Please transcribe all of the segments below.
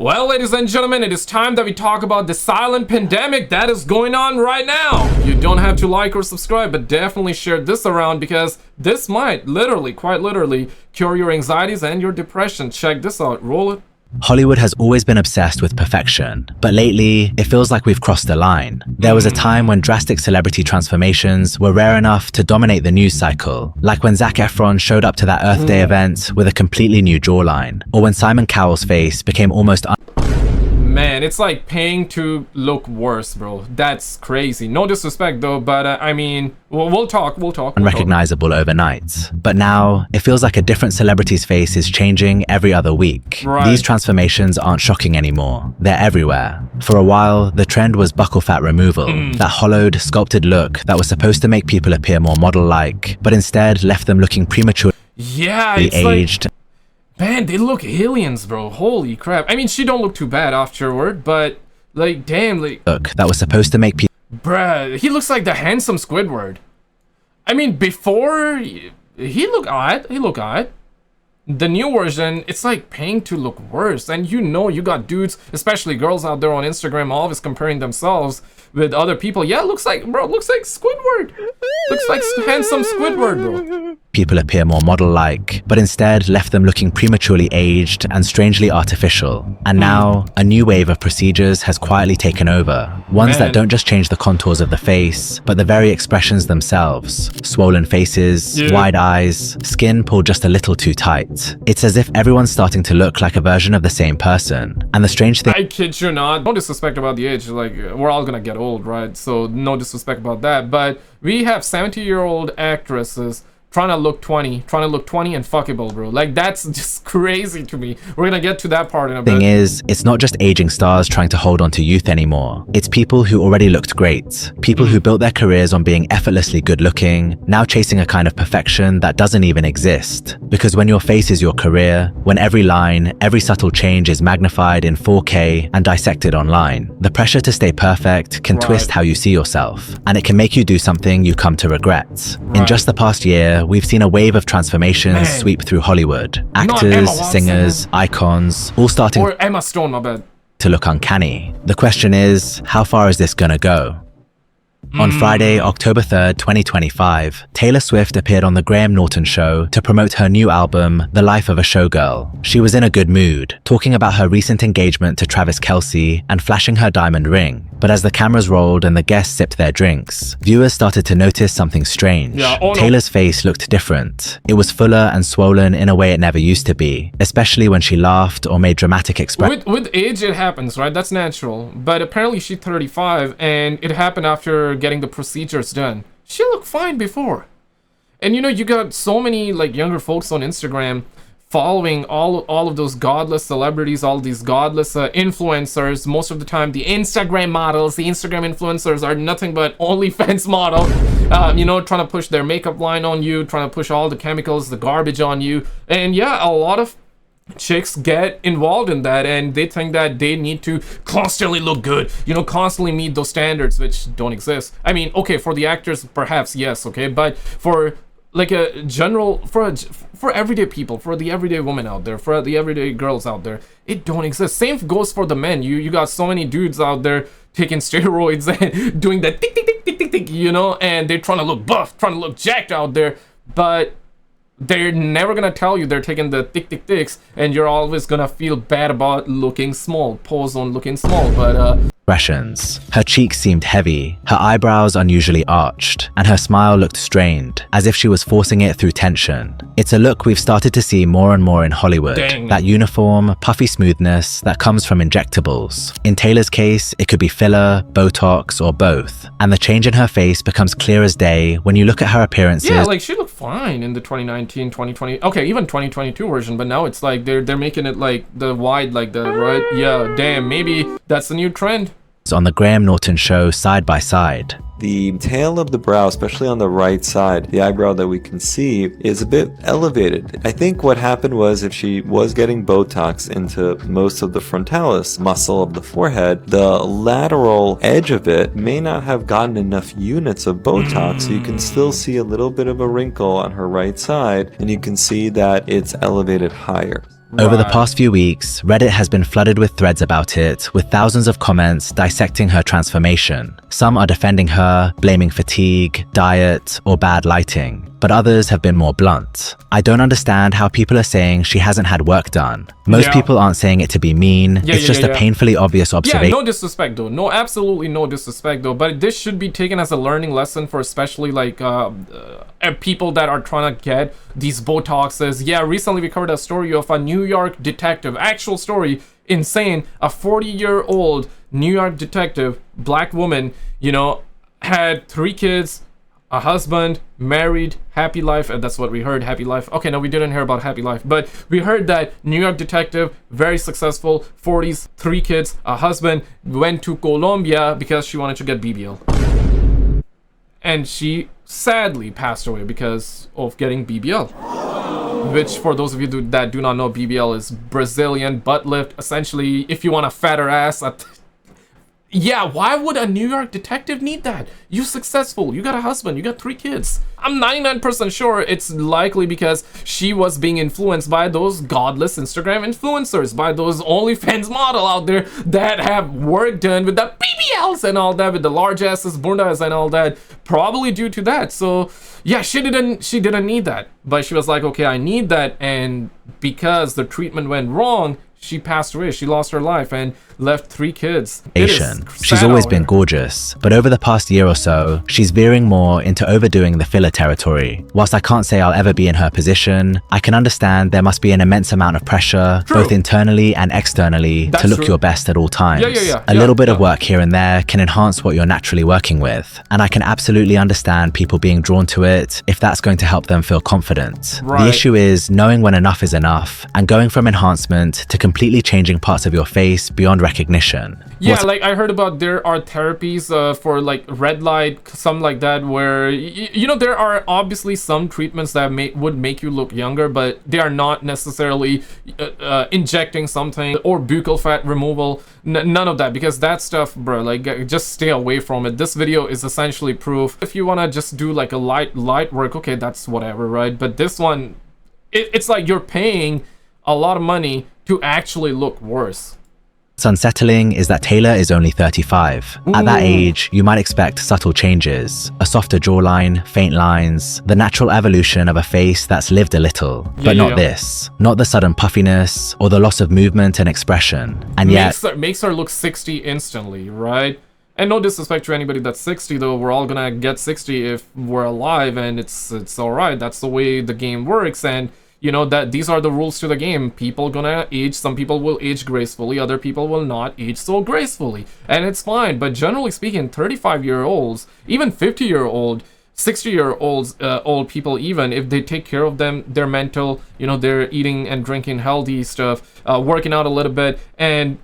Well, ladies and gentlemen, it is time that we talk about the silent pandemic that is going on right now. You don't have to like or subscribe, but definitely share this around because this might literally, quite literally, cure your anxieties and your depression. Check this out. Roll it. Hollywood has always been obsessed with perfection, but lately, it feels like we've crossed the line. There was a time when drastic celebrity transformations were rare enough to dominate the news cycle, like when Zac Efron showed up to that Earth Day event with a completely new jawline, or when Simon Cowell's face became almost Man, it's like paying to look worse, bro. That's crazy. No disrespect though, but I mean, we'll talk. unrecognizable overnight. But now, it feels like a different celebrity's face is changing every other week. Right. These transformations aren't shocking anymore. They're everywhere. For a while, the trend was buccal fat removal, that hollowed, sculpted look that was supposed to make people appear more model-like, but instead left them looking prematurely aged. Man, they look aliens, bro. Holy crap. I mean, she don't look too bad afterward, but like, damn, like, Look that was supposed to make people. bruh, he looks like the handsome Squidward. I mean, before he looked odd. The new version, it's like paying to look worse, and you know, you got dudes, especially girls out there on Instagram, always comparing themselves with other people. Yeah, looks like Squidward. Looks like handsome Squidward, bro. People appear more model-like, but instead left them looking prematurely aged and strangely artificial. And now, a new wave of procedures has quietly taken over. Ones that don't just change the contours of the face, but the very expressions themselves. Swollen faces, wide eyes, skin pulled just a little too tight. It's as if everyone's starting to look like a version of the same person. And the strange thing— I kid you not. No disrespect about the age. Like, we're all gonna get old, right? So no disrespect about that. But we have 70-year-old actresses trying to look 20 and fuckable, bro. Like, that's just crazy to me. We're gonna get to that part in a bit. Thing is, it's not just aging stars trying to hold on to youth anymore. It's people who already looked great. People who built their careers on being effortlessly good looking, now chasing a kind of perfection that doesn't even exist. Because when your face is your career, when every line, every subtle change is magnified in 4K and dissected online, the pressure to stay perfect can twist how you see yourself. And it can make you do something you come to regret. In just the past year, we've seen a wave of transformations sweep through Hollywood. Actors, singers, icons, all starting or Emma Stone, my bad, to look uncanny. The question is, how far is this gonna go? On Friday, October 3rd, 2025, Taylor Swift appeared on The Graham Norton Show to promote her new album, The Life of a Showgirl. She was in a good mood, talking about her recent engagement to Travis Kelce and flashing her diamond ring. But as the cameras rolled and the guests sipped their drinks, viewers started to notice something strange. Taylor's face looked different. It was fuller and swollen in a way it never used to be, especially when she laughed or made dramatic expressions. With age, it happens, right? That's natural. But apparently she's 35, and it happened after getting the procedures done. She looked fine before. And you know, you got so many like younger folks on Instagram following all of those godless celebrities, all these godless influencers. Most of the time, the Instagram models, the Instagram influencers are nothing but OnlyFans model. You know, trying to push their makeup line on you, trying to push all the chemicals, the garbage on you. And yeah, a lot of chicks get involved in that, and they think that they need to constantly look good, you know, constantly meet those standards which don't exist. I mean, okay, for the actors perhaps yes, okay, but for like a general, for everyday people, for the everyday women out there, for the everyday girls out there, it don't exist. Same goes for the men. You got so many dudes out there taking steroids and doing that tick tick tick tick tick tick, you know, and they're trying to look buff, trying to look jacked out there, but they're never gonna tell you they're taking the tick ticks, and you're always gonna feel bad about looking small, pose on looking small. But expressions. Her cheeks seemed heavy, her eyebrows unusually arched, and her smile looked strained, as if she was forcing it through tension. It's a look we've started to see more and more in Hollywood. That uniform, puffy smoothness that comes from injectables. In Taylor's case, it could be filler, Botox, or both. And the change in her face becomes clear as day when you look at her appearances. Yeah, like she looked fine in the 2019, 2020, okay, even 2022 version, but now it's like they're making it like the wide, like the right. Yeah, damn, maybe that's the new trend. On The Graham Norton Show side by side. The tail of the brow, especially on the right side, the eyebrow that we can see, is a bit elevated. I think what happened was if she was getting Botox into most of the frontalis muscle of the forehead, the lateral edge of it may not have gotten enough units of Botox, so you can still see a little bit of a wrinkle on her right side, and you can see that it's elevated higher. Over the Right. past few weeks, Reddit has been flooded with threads about it, with thousands of comments dissecting her transformation. Some are defending her, blaming fatigue, diet, or bad lighting, but others have been more blunt. I don't understand how people are saying she hasn't had work done. Most Yeah. people aren't saying it to be mean, it's just a painfully obvious Yeah, observation. no disrespect though. No, absolutely no disrespect though. But this should be taken as a learning lesson for especially like people that are trying to get these Botoxes. Yeah, recently we covered a story of a New York detective. Actual story, insane. A 40-year-old New York detective, black woman, you know, had 3 kids, a husband, married, happy life, and that's what we heard, happy life. Okay, no, we didn't hear about happy life, but we heard that New York detective, very successful, 40s, 3 kids, a husband, went to Colombia because she wanted to get BBL. And she sadly passed away because of getting BBL. Which, for those of you that do not know, BBL is Brazilian butt lift. Essentially, if you want a fatter ass, yeah, why would a New York detective need that? You successful, you got a husband, you got 3 kids. I'm 99% sure it's likely because she was being influenced by those godless Instagram influencers, by those OnlyFans model out there that have work done with the BBLs and all that, with the large asses, bundas and all that, probably due to that. So yeah, she didn't need that, but she was like, okay, I need that, and because the treatment went wrong, she passed away. She lost her life and left 3 kids. She's always been gorgeous, but over the past year or so, she's veering more into overdoing the filler territory. Whilst I can't say I'll ever be in her position, I can understand there must be an immense amount of pressure, both internally and externally, to look your best at all times. A little bit of work here and there can enhance what you're naturally working with, and I can absolutely understand people being drawn to it if that's going to help them feel confident. The issue is knowing when enough is enough, and going from enhancement to completely changing parts of your face beyond recognition. Yeah, like I heard about there are therapies for like red light, something like that, where you know, there are obviously some treatments that would make you look younger, but they are not necessarily injecting something or buccal fat removal. None of that, because that stuff, bro, like just stay away from it. This video is essentially proof. If you want to just do like a light work, okay, that's whatever, right? But this one, it's like you're paying a lot of money to actually look worse. What's unsettling is that Taylor is only 35. At that age, you might expect subtle changes, a softer jawline, faint lines, the natural evolution of a face that's lived a little, but not this. Not the sudden puffiness or the loss of movement and expression. And yet, makes her look 60 instantly, right? And no disrespect to anybody that's 60 though, we're all gonna get 60 if we're alive, and it's all right. That's the way the game works, and you know that these are the rules to the game. People gonna age, some people will age gracefully, other people will not age so gracefully, and it's fine. But generally speaking, 35-year-olds, even 50-year-old, 60-year-olds, old people, even if they take care of them, their mental, you know, they're eating and drinking healthy stuff, working out a little bit, and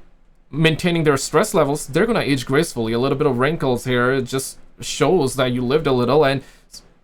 maintaining their stress levels, they're gonna age gracefully. A little bit of wrinkles here, it just shows that you lived a little. And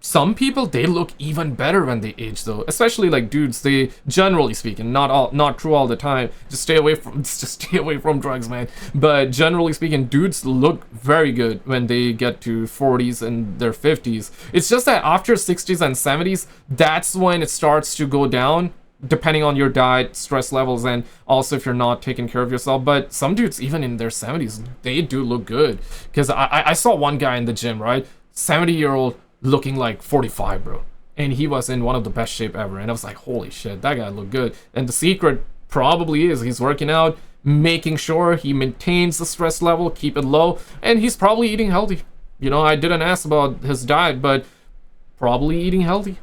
some people, they look even better when they age though, especially like dudes. They, generally speaking, not true all the time, just stay away from drugs, man, but generally speaking, dudes look very good when they get to 40s and their 50s. It's just that after 60s and 70s, that's when it starts to go down, depending on your diet, stress levels, and also if you're not taking care of yourself. But some dudes, even in their 70s, they do look good, because I saw one guy in the gym, right, 70-year-old, looking like 45, bro, and he was in one of the best shape ever, and I was like, holy shit, that guy looked good. And the secret probably is he's working out, making sure he maintains the stress level, keep it low, and he's probably eating healthy. You know, I didn't ask about his diet, but probably eating healthy.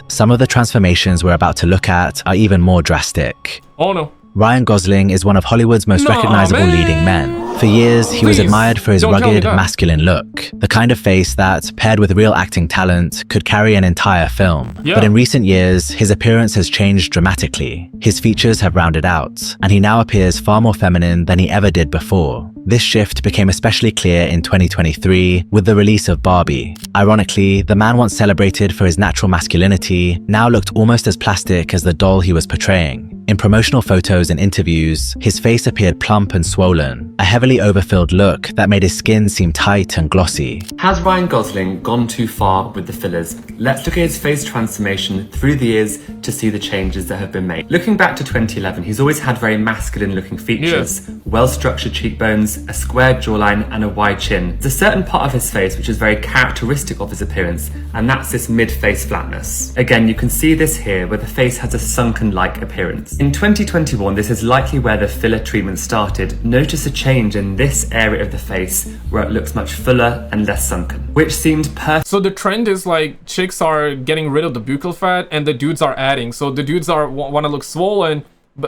Some of the transformations we're about to look at are even more drastic. Oh no. Ryan Gosling is one of Hollywood's most recognizable leading men. For years, he was admired for his rugged, masculine look, the kind of face that, paired with real acting talent, could carry an entire film. But in recent years, his appearance has changed dramatically. His features have rounded out, and he now appears far more feminine than he ever did before. This shift became especially clear in 2023 with the release of Barbie. Ironically, the man once celebrated for his natural masculinity now looked almost as plastic as the doll he was portraying. In promotional photos and interviews, his face appeared plump and swollen, a heavily overfilled look that made his skin seem tight and glossy. Has Ryan Gosling gone too far with the fillers? Let's look at his face transformation through the years to see the changes that have been made. Looking back to 2011, he's always had very masculine looking features, well-structured cheekbones, a square jawline and a wide chin. There's a certain part of his face which is very characteristic of his appearance, and that's this mid-face flatness. Again, you can see this here where the face has a sunken-like appearance. In 2021, this is likely where the filler treatment started. Notice a change in this area of the face where it looks much fuller and less sunken, which seemed perfect. So the trend is like chicks are getting rid of the buccal fat and the dudes are adding. So the dudes want to look swollen,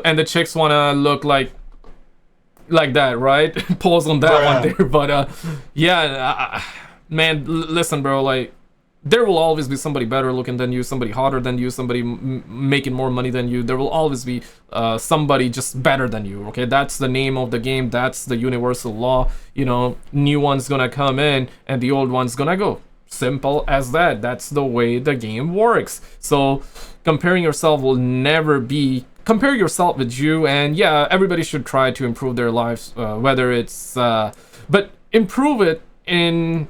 and the chicks want to look like that, right? Pause on that one there. But man, listen, bro, like, there will always be somebody better looking than you, somebody hotter than you, somebody making more money than you. There will always be somebody just better than you, okay? That's the name of the game. That's the universal law. You know, new one's gonna come in and the old one's gonna go. Simple as that. That's the way the game works. So comparing yourself will never be... Compare yourself with you, and yeah, everybody should try to improve their lives, whether it's... but improve it in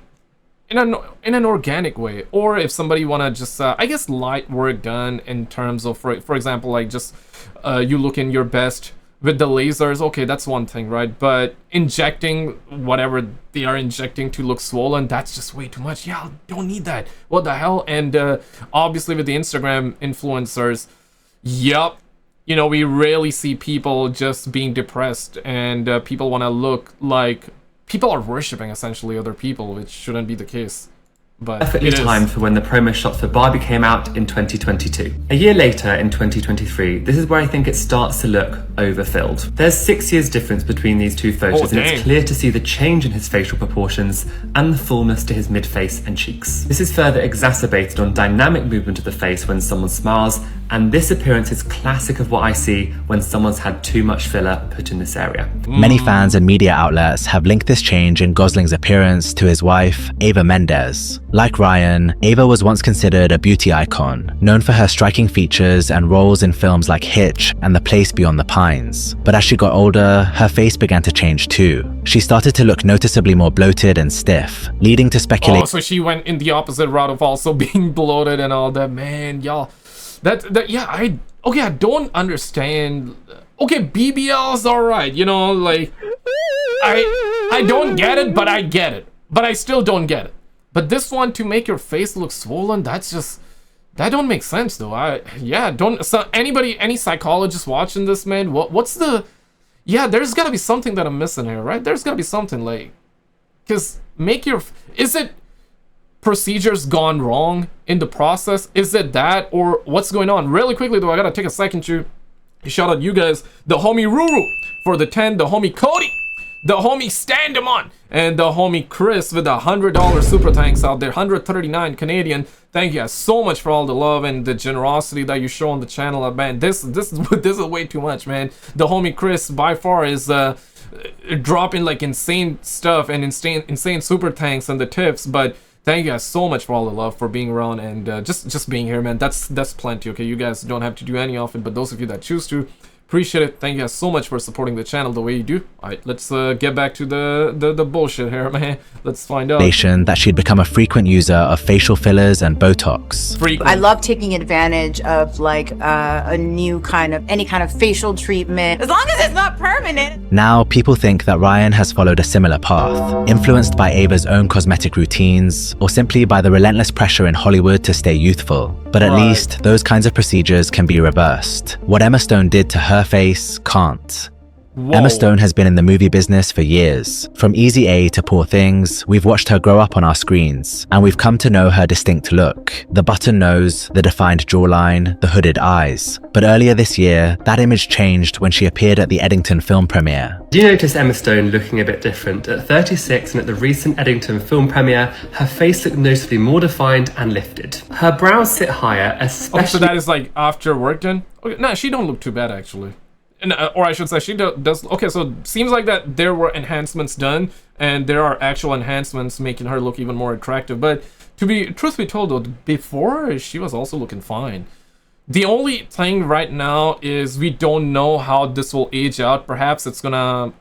an organic way, or if somebody want to just I guess light work done in terms of, for example, like just you looking your best with the lasers, okay, that's one thing, right? But injecting whatever they are injecting to look swollen, that's just way too much. Yeah, don't need that. What the hell? And obviously with the Instagram influencers, yup, you know, we rarely see people just being depressed, and people want to look like... People are worshipping essentially other people, which shouldn't be the case. But perfectly timed for when the promo shots for Barbie came out in 2022. A year later, in 2023, this is where I think it starts to look overfilled. There's 6 years difference between these two photos, and it's clear to see the change in his facial proportions and the fullness to his mid-face and cheeks. This is further exacerbated on dynamic movement of the face when someone smiles, and this appearance is classic of what I see when someone's had too much filler put in this area. Many fans and media outlets have linked this change in Gosling's appearance to his wife, Eva Mendes. Like Ryan, Ava was once considered a beauty icon, known for her striking features and roles in films like Hitch and The Place Beyond the Pines. But as she got older, her face began to change too. She started to look noticeably more bloated and stiff, leading to speculation. Oh, so she went in the opposite route of also being bloated and all that, man, y'all. Yeah, I don't understand. Okay, BBL's alright, you know, like, I don't get it, but I get it. But I still don't get it. But this one, to make your face look swollen, that's just... That don't make sense, though. So any psychologist watching this, man, what's the... Yeah, there's gotta be something that I'm missing here, right? There's gotta be something, like... Because make your... Is it procedures gone wrong in the process? Is it that? Or what's going on? Really quickly, though, I gotta take a second to shout out you guys. The homie Ruru for the 10, the homie Cody, the homie Standamon, and the homie Chris with the $100 super thanks out there, 139 Canadian. Thank you guys so much for all the love and the generosity that you show on the channel. Man, this is way too much, man. The homie Chris by far is dropping like insane stuff and insane super thanks and the tips. But thank you guys so much for all the love, for being around, and just being here, man. That's plenty. Okay, you guys don't have to do any of it, but those of you that choose to, appreciate it. Thank you guys so much for supporting the channel the way you do. All right, let's get back to the bullshit here, man. Let's find out. That she'd become a frequent user of facial fillers and Botox. I love taking advantage of like any kind of facial treatment, as long as it's not permanent. Now, people think that Ryan has followed a similar path, influenced by Ava's own cosmetic routines, or simply by the relentless pressure in Hollywood to stay youthful. But at least, those kinds of procedures can be reversed. What Emma Stone did to her face can't. Whoa. Emma Stone has been in the movie business for years. From Easy A to Poor Things, we've watched her grow up on our screens, and we've come to know her distinct look. The button nose, the defined jawline, the hooded eyes. But earlier this year, that image changed when she appeared at the Eddington film premiere. Do you notice Emma Stone looking a bit different? At 36 and at the recent Eddington film premiere, her face looked noticeably more defined and lifted. Her brows sit higher, especially... Oh, so that is like after work then? Okay, no, she don't look too bad actually. or I should say, she does. Okay, so it seems like that there were enhancements done, and there are actual enhancements making her look even more attractive. But truth be told, though, before she was also looking fine. The only thing right now is we don't know how this will age out. Perhaps it's gonna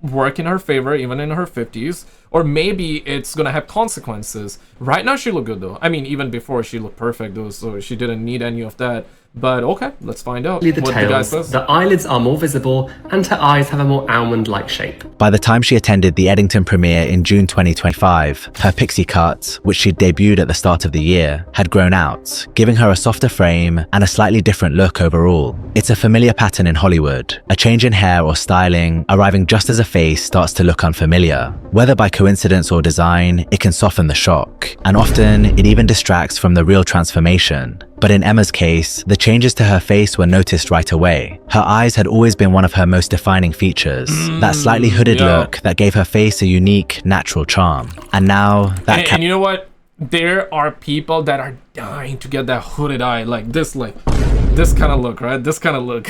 work in her favor, even in her 50s, or maybe it's gonna have consequences. Right now, she looked good though. I mean, even before she looked perfect though, so she didn't need any of that. But okay, let's find out The what the guy says. The eyelids are more visible, and her eyes have a more almond-like shape. By the time she attended the Eddington premiere in June 2025, her pixie cut, which she debuted at the start of the year, had grown out, giving her a softer frame and a slightly different look overall. It's a familiar pattern in Hollywood, a change in hair or styling arriving just as a face starts to look unfamiliar. Whether by coincidence or design, it can soften the shock, and often it even distracts from the real transformation. But in Emma's case, the changes to her face were noticed right away. Her eyes had always been one of her most defining features, that slightly hooded look that gave her face a unique, natural charm. And now that and you know what? There are people that are dying to get that hooded eye, like this kind of look, right? This kind of look.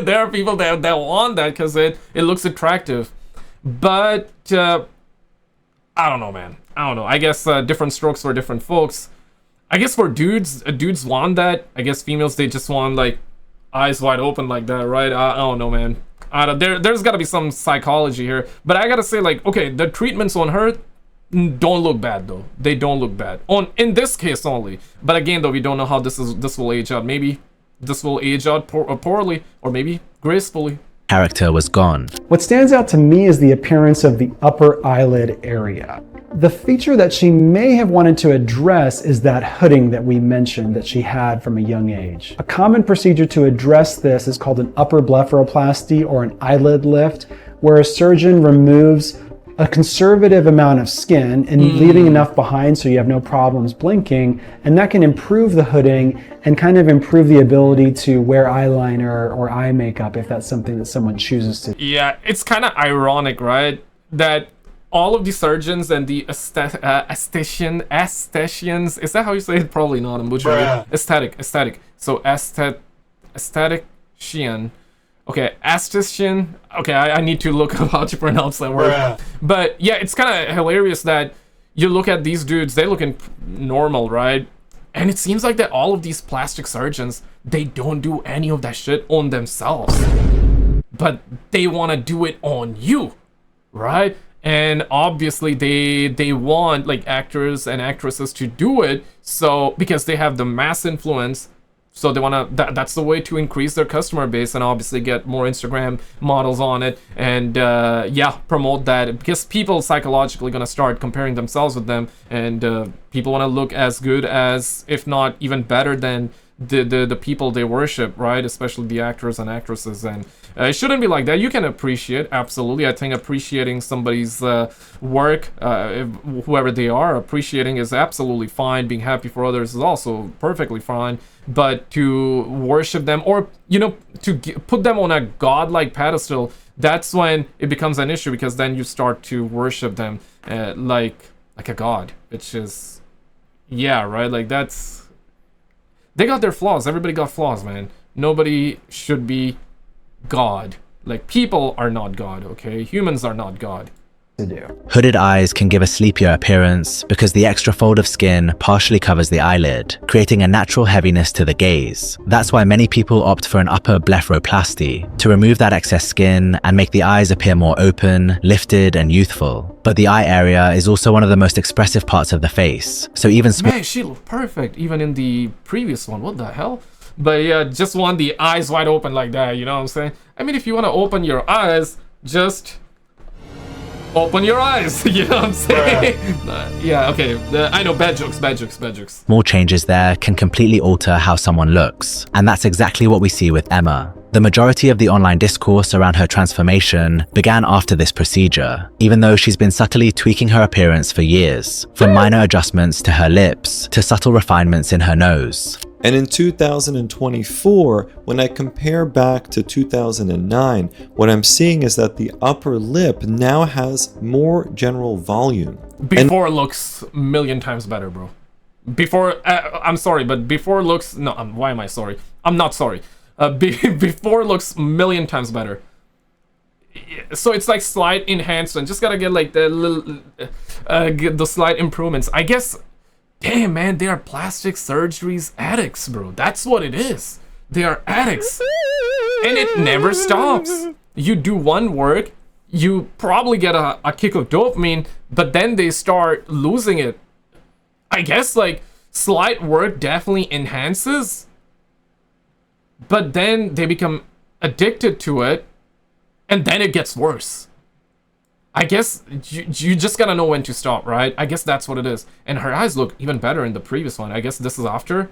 There are people that want that because it looks attractive. But I don't know, man. I don't know. I guess different strokes for different folks. I guess for dudes want that. I guess females, they just want like eyes wide open like that, right? I don't know, man. There's got to be some psychology here. But I gotta say, like, okay, the treatments on her don't look bad though. They don't look bad in this case only. But again, though, we don't know how this will age out. Maybe this will age out poorly, or maybe gracefully. character was gone. What stands out to me is the appearance of the upper eyelid area. The feature that she may have wanted to address is that hooding that we mentioned that she had from a young age. A common procedure to address this is called an upper blepharoplasty or an eyelid lift, where a surgeon removes a conservative amount of skin and leaving enough behind so you have no problems blinking, and that can improve the hooding and kind of improve the ability to wear eyeliner or eye makeup if that's something that someone chooses to. Yeah, it's kind of ironic, right? That all of the surgeons and the aestheticians, is that how you say it? Probably not. I'm butchering it. Aesthetic. So aesthetician. Okay, aesthetician. Okay, I need to look up how to pronounce that word. But yeah, it's kind of hilarious that you look at these dudes, they looking normal, right? And it seems like that all of these plastic surgeons, they don't do any of that shit on themselves. But they want to do it on you, right? And obviously they want like actors and actresses to do it, so because they have the mass influence, so they want to that's the way to increase their customer base and obviously get more Instagram models on it and yeah, promote that, because people psychologically gonna start comparing themselves with them, and people want to look as good as, if not even better than the people they worship, right? Especially the actors and actresses. And it shouldn't be like that. You can appreciate, absolutely. I think appreciating somebody's work, whoever they are, appreciating is absolutely fine. Being happy for others is also perfectly fine. But to worship them, or to put them on a godlike pedestal, that's when it becomes an issue, because then you start to worship them like a god, which is, yeah, right? Like that's, they got their flaws. Everybody got flaws, man. Nobody should be God. Like, people are not God, okay? Humans are not God. To do. Hooded eyes can give a sleepier appearance because the extra fold of skin partially covers the eyelid, creating a natural heaviness to the gaze. That's why many people opt for an upper blepharoplasty, to remove that excess skin and make the eyes appear more open, lifted, and youthful. But the eye area is also one of the most expressive parts of the face, so even Man, she looked perfect, even in the previous one. What the hell? But yeah, just want the eyes wide open like that, you know what I'm saying? I mean, if you want to open your eyes, just open your eyes, you know what I'm saying? Yeah, okay, I know, bad jokes. small changes there can completely alter how someone looks. And that's exactly what we see with Emma. The majority of the online discourse around her transformation began after this procedure, even though she's been subtly tweaking her appearance for years, from minor adjustments to her lips to subtle refinements in her nose. And in 2024, when I compare back to 2009, what I'm seeing is that the upper lip now has more general volume. Before looks a million times better, bro. Before, I'm sorry, but before looks, no, why am I sorry? I'm not sorry. Before looks a million times better. So it's like slight enhancement. Just gotta get like the little, get the slight improvements. I guess, damn man, they are plastic surgeries addicts, bro. That's what it is. They are addicts. And it never stops. You do one work, you probably get a kick of dopamine, but then they start losing it. I guess like slight work definitely enhances, but then they become addicted to it, and then it gets worse. I guess you just gotta know when to stop, right? I guess that's what it is. And her eyes look even better in the previous one. I guess this is after,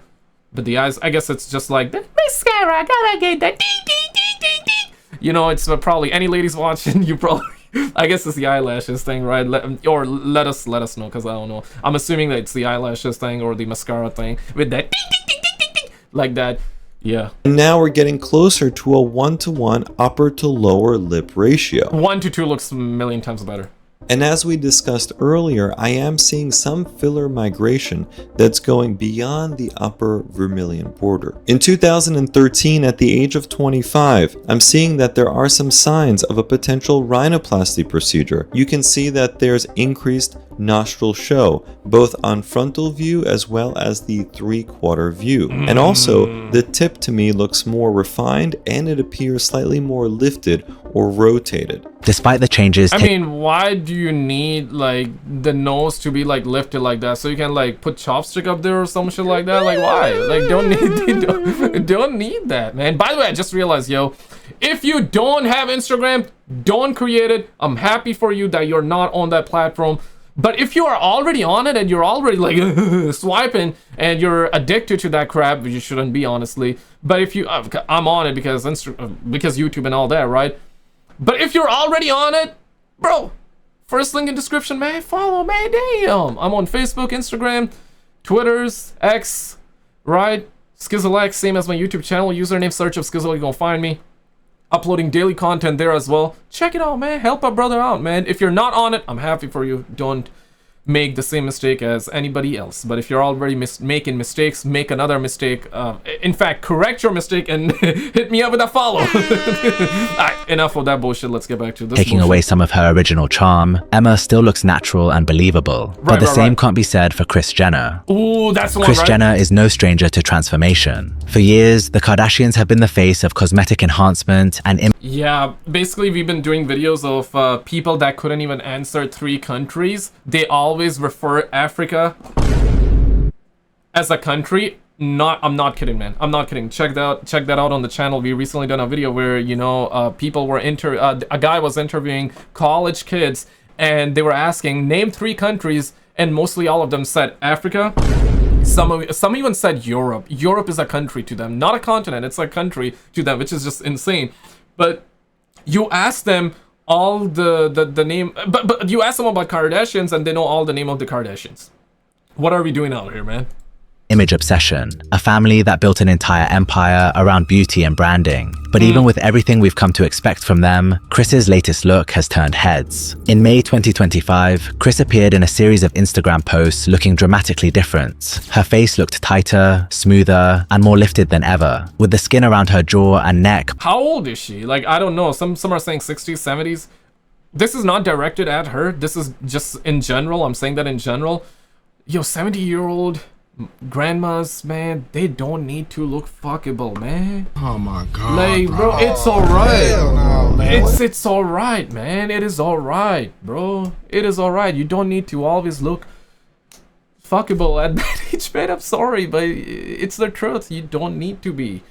but the eyes, I guess it's just like, mascara, I gotta get that ding, ding, ding, ding, ding. You know, it's probably, any ladies watching, you probably, I guess it's the eyelashes thing, right? Let us know, because I don't know. I'm assuming that it's the eyelashes thing or the mascara thing with that ding, ding, ding, ding, ding, ding, like that. Yeah. And now we're getting closer to a 1-to-1 upper to lower lip ratio. 1-to-2 looks a million times better. And as we discussed earlier, I am seeing some filler migration that's going beyond the upper vermilion border. In 2013, at the age of 25, I'm seeing that there are some signs of a potential rhinoplasty procedure. You can see that there's increased nostril show, both on frontal view as well as the 3/4 view. And also, the tip to me looks more refined and it appears slightly more lifted or rotated. Despite the changes, I mean, why do you need like the nose to be like lifted like that? So you can like put chopstick up there or some shit like that? Like why? Like don't need that, man. By the way, I just realized, yo, if you don't have Instagram, don't create it. I'm happy for you that you're not on that platform. But if you are already on it and you're already like swiping and you're addicted to that crap, which you shouldn't be, honestly. But if you, I'm on it because YouTube and all that, right? But if you're already on it, bro, first link in description, man, follow, man, damn. I'm on Facebook, Instagram, Twitter's, X, right? SKizzle X, same as my YouTube channel. Username, search of SKizzle, you're gonna find me. Uploading daily content there as well. Check it out, man. Help a brother out, man. If you're not on it, I'm happy for you. Don't make the same mistake as anybody else. But if you're already making mistakes, make another mistake. In fact, correct your mistake and hit me up with a follow. Alright, enough of that bullshit. Let's get back to this. Taking away some of her original charm, Emma still looks natural and believable. But the same can't be said for Kris Jenner. Ooh, that's the one, Kris Jenner is no stranger to transformation. For years, the Kardashians have been the face of cosmetic enhancement and yeah, basically we've been doing videos of people that couldn't even answer 3 countries. They always refer Africa as a country. I'm not kidding, man. I'm not kidding. Check that out on the channel. We recently done a video where, you know, people were a guy was interviewing college kids and they were asking, name 3 countries, and mostly all of them said Africa. Some even said Europe. Europe is a country to them, not a continent. It's a country to them, which is just insane. But you ask them all the name, but you ask them about Kardashians and they know all the name of the Kardashians. What are we doing out here, man? Image obsession, a family that built an entire empire around beauty and branding. But even with everything we've come to expect from them, Kris's latest look has turned heads. In May 2025, Kris appeared in a series of Instagram posts looking dramatically different. Her face looked tighter, smoother, and more lifted than ever, with the skin around her jaw and neck. How old is she? Like, I don't know. Some are saying 60s, 70s. This is not directed at her. This is just in general. I'm saying that in general. Yo, 70-year-old grandmas, man, they don't need to look fuckable, man. Oh my god. Like, bro, it's alright. No, it's alright, man. It is alright, bro. It is alright. You don't need to always look fuckable at that age, man. I'm sorry, but it's the truth. You don't need to be.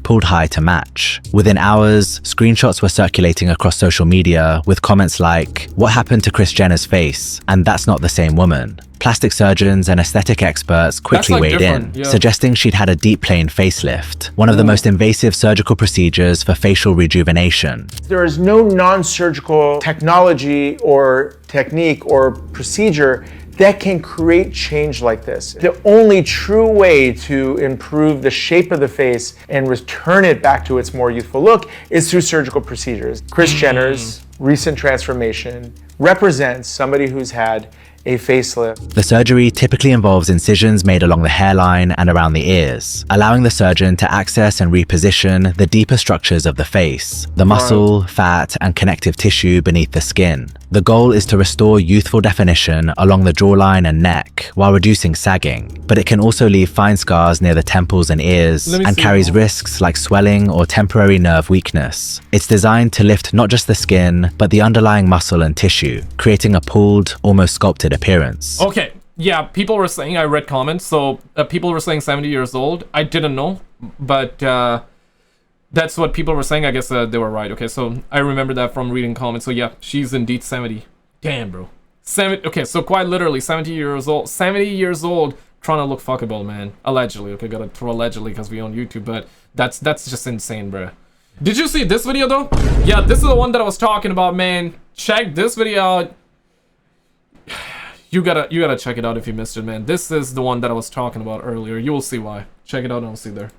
Pulled high to match. Within hours, screenshots were circulating across social media with comments like, "What happened to Kris Jenner's face? And that's not the same woman." Plastic surgeons and aesthetic experts quickly weighed in, suggesting she'd had a deep plane facelift, one of the most invasive surgical procedures for facial rejuvenation. There is no non-surgical technology or technique or procedure that can create change like this. The only true way to improve the shape of the face and return it back to its more youthful look is through surgical procedures. Kris Jenner's recent transformation represents somebody who's had a facelift. The surgery typically involves incisions made along the hairline and around the ears, allowing the surgeon to access and reposition the deeper structures of the face, the muscle, fat, and connective tissue beneath the skin. The goal is to restore youthful definition along the jawline and neck while reducing sagging, but it can also leave fine scars near the temples and ears and carries risks like swelling or temporary nerve weakness. It's designed to lift not just the skin, but the underlying muscle and tissue, creating a pulled, almost sculpted appearance. Okay, yeah, people were saying, I read comments, so people were saying 70 years old. I didn't know, but that's what people were saying. I guess they were right. Okay, so I remember that from reading comments. So yeah, she's indeed 70. Damn, bro. Okay, so quite literally 70 years old. 70 years old, trying to look fuckable, man. Allegedly. Okay, gotta throw allegedly because we own YouTube, but that's just insane, bro. Did you see this video though? Yeah, this is the one that I was talking about, man. Check this video out. You gotta check it out if you missed it, man. This is the one that I was talking about earlier. You will see why. Check it out and I'll see you there.